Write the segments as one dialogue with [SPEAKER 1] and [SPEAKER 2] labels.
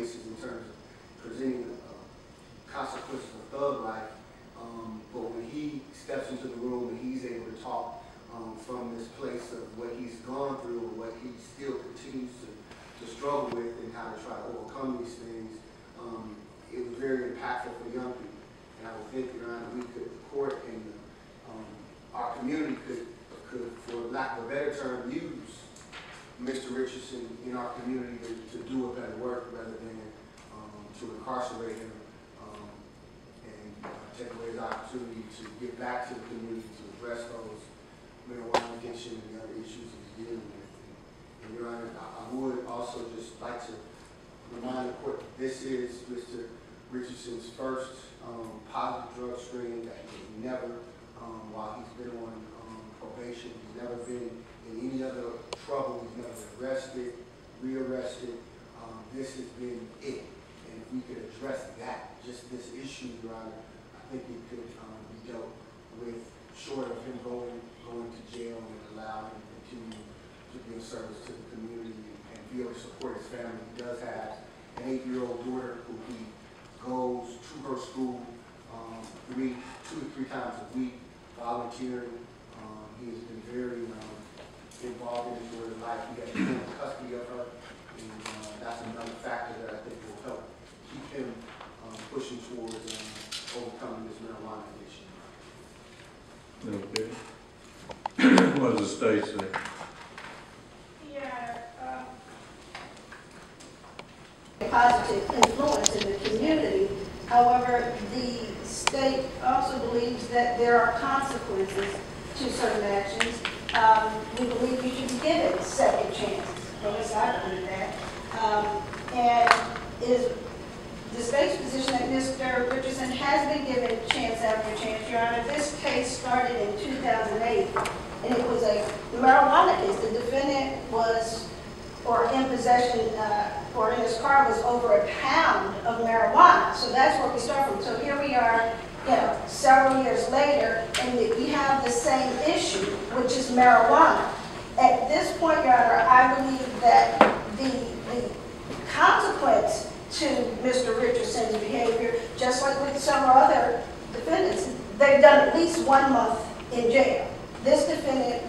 [SPEAKER 1] faces in terms of presenting consequences of thug life. But when he steps into the room and he's able to talk from this place of what he's gone through and what he still continues to struggle with and how to try to overcome these things, it was very impactful for young people. And I would think, Your Honor, we could, the court and our community could, for lack of a better term, use Mr. Richardson in our community to do a better work rather than to incarcerate him and take away his opportunity to get back to the community to address those marijuana addiction and the other issues he's dealing with. And Your Honor, I would also just like to remind the court that this is Mr. Richardson's first positive drug screening, that he has never, while he's been on probation, he's never been in any other trouble, he's never arrested, rearrested. This has been it. And if we could address that, just this issue, Your Honor, I think it could be dealt with short of him going to jail and allow him to continue to be of service to the community and be able to support his family. He does have an 8-year-old daughter who he goes to her school 2 to 3 times a week, volunteering. He has been very involved in his daughter's life. He has been in custody of her, and that's another factor that I think will help keep him pushing towards overcoming this marijuana addiction.
[SPEAKER 2] Okay. What does the state say?
[SPEAKER 3] Yeah, positive influence in the community. However, the state also believes that there are consequences to certain actions. We believe you should be given second chances. At least I believe that. And it is the state's position that Mr. Richardson has been given chance after chance, Your Honor. This case started in 2008, and it was a marijuana case. The defendant was, or in possession, or in his car was over a pound of marijuana. So that's where we start from. So here we are, several years later, and we have the same issue, which is marijuana. At this point, Your Honor, I believe that the consequence to Mr. Richardson's behavior, just like with several other defendants, they've done at least 1 month in jail. This defendant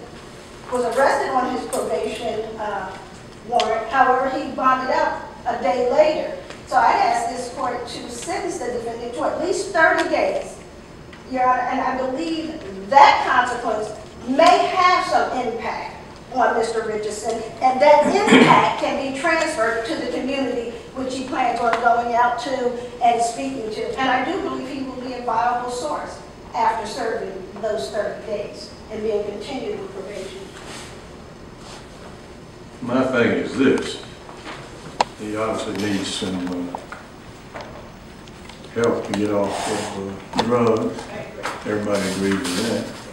[SPEAKER 3] was arrested on his probation warrant. However, he bonded out a day later. So I asked this court to sentence the defendant to at least 30 days, Your Honor, and I believe that consequence may have some impact on Mr. Richardson, and that impact can be transferred to the community which he plans on going out to and speaking to. And I do believe he will be a viable source after serving those 30 days and being continued with probation.
[SPEAKER 2] My thing is this. He obviously needs some help to get off of drugs. Everybody agrees with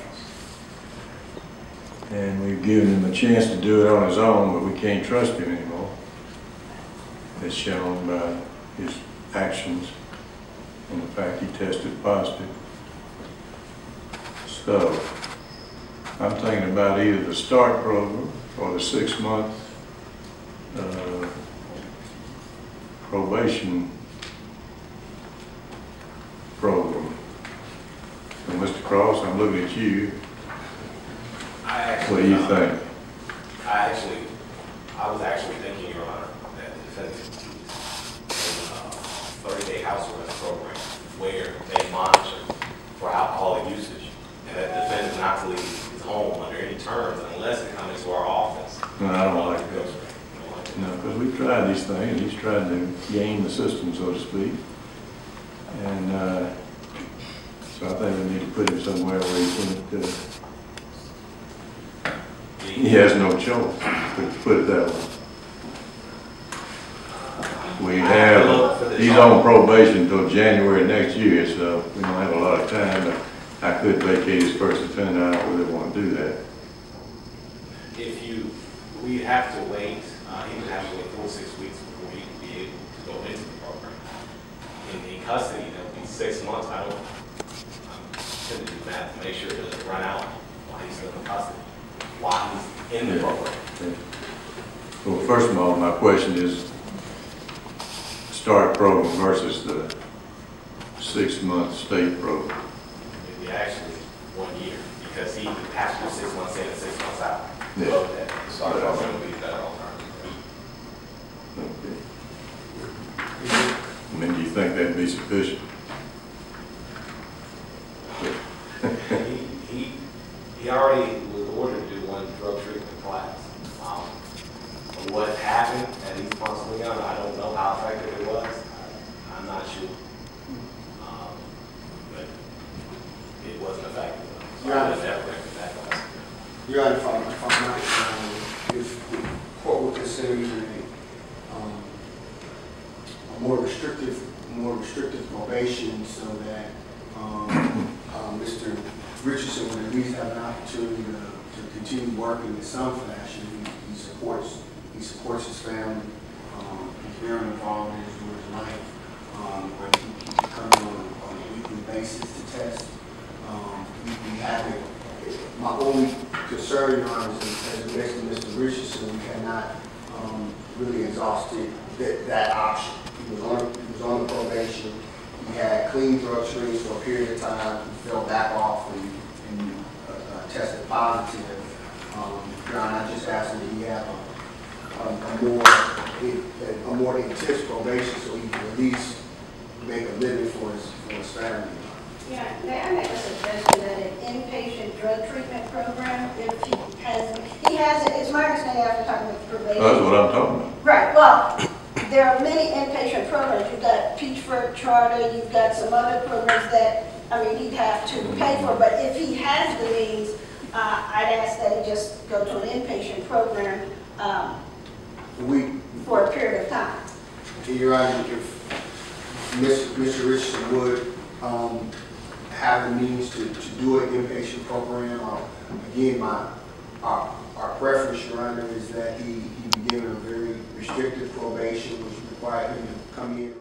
[SPEAKER 2] that. And we've given him a chance to do it on his own, but we can't trust him anymore. As shown by his actions and the fact he tested positive. So, I'm thinking about either the START program or the 6-month probation program. And Mr. Cross, I'm looking at you. What do you think?
[SPEAKER 4] I was actually thinking, Your Honor, that the defendant in a 30-day house arrest program where they monitor for alcoholic usage, and that the defendant not to leave his home under any terms unless it comes into our office.
[SPEAKER 2] No, I don't like that. No, because we've tried these things. He's tried to game the system, so to speak. And so I think we need to put him somewhere where he can. He has no choice, to put it that way. We have, he's on probation until January next year, so we don't have a lot of time, but I could vacate his first offender. I don't really want to do that.
[SPEAKER 4] We have to wait, he would have to wait 4 to 6 weeks before he would be able to go into the program. In custody, that would be 6 months. I'm going to do that to make sure it doesn't run out while he's still in custody, while he's in the program.
[SPEAKER 2] Well, first of all, my question is, start program versus the 6-month state program?
[SPEAKER 4] It'd be actually 1 year, because he has to do 6 months in and 6 months out.
[SPEAKER 2] Yeah.
[SPEAKER 4] So that start program would be better alternative.
[SPEAKER 2] Okay. I mean, do you think that'd be sufficient?
[SPEAKER 4] He already was ordered to do 1 drug treatment class. What happened that he's possibly on, I don't know how effective it was. I'm not sure. But it wasn't effective. So I would never recommend that class.
[SPEAKER 1] Your Honor, if I might, if the court would consider even a more restrictive probation, so that Mr. Richardson would at least have an opportunity to continue working in some fashion. He supports his family. He's very involved in his life. Where he comes on a weekly basis to test. We haven't. My only concern, Your Honor, is as it relates to Mr. Richardson, we had not really exhausted that option. He was on the probation. He had clean drug screens for a period of time. He fell back off and tested positive. Your Honor, I just asked him that he have a more intense probation so he can at least make a living for his family.
[SPEAKER 3] Yeah, may I make a suggestion that an inpatient drug treatment program, if he has it, it's my understanding after talking with probation.
[SPEAKER 2] That's what I'm talking about.
[SPEAKER 3] Right, well, there are many inpatient programs. You've got Peachford Charter, you've got some other programs that, I mean, he'd have to pay for, but if he has the means, I'd ask that he just go to an inpatient program for a period of time.
[SPEAKER 1] Your Honor, if Mr. Richardson would have the means to do an inpatient program, again, our preference, Your Honor, is that he be given a very restrictive probation, which require him to come in